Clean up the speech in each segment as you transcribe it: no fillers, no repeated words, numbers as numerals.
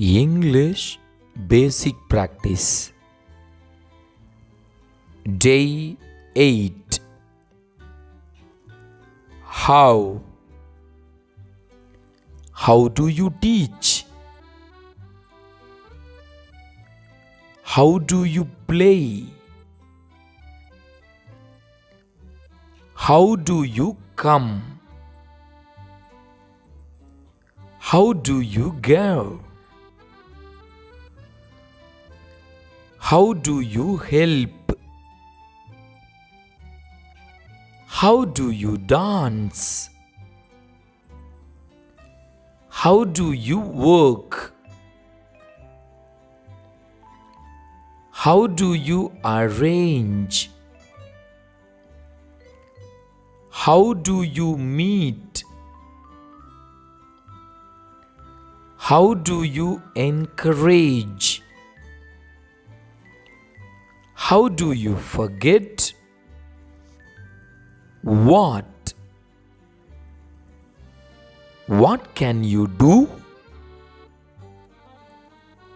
English Basic Practice Day 8. How do you teach? How do you play? How do you come? How do you go? How do you help? How do you dance? How do you work? How do you arrange? How do you meet? How do you encourage? How do you forget? What? What can you do?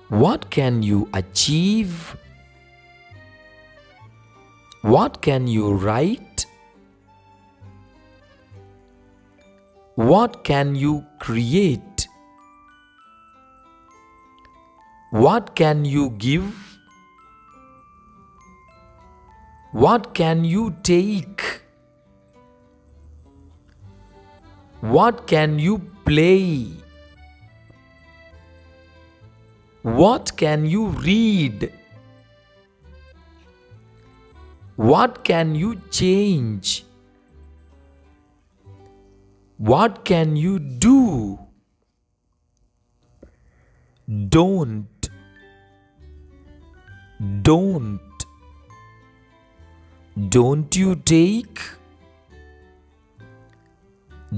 What can you achieve? What can you write? What can you create? What can you give? What can you take? What can you play? What can you read? What can you change? What can you do? Don't. Don't you take?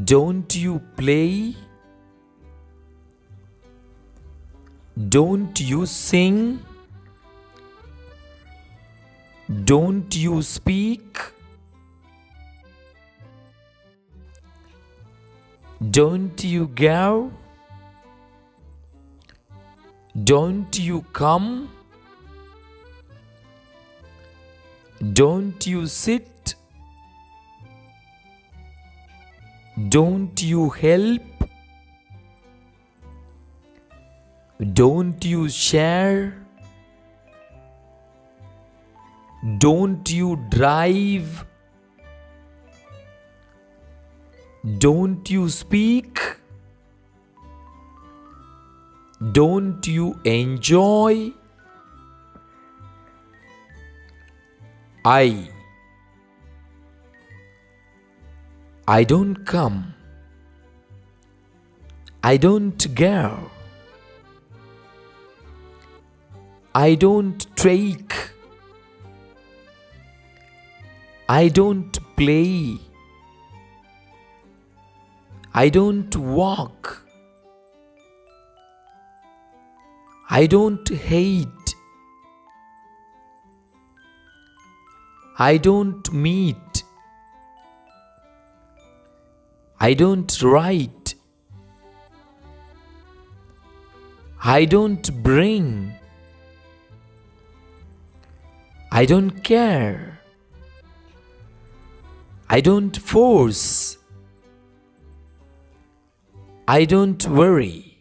Don't you play? Don't you sing? Don't you speak? Don't you go? Don't you come? Don't you sit? Don't you help? Don't you share? Don't you drive? Don't you speak? Don't you enjoy? I don't come. I don't go. I don't take. I don't play. I don't walk. I don't hate. I don't meet. I don't write. I don't bring. I don't care. I don't force. I don't worry.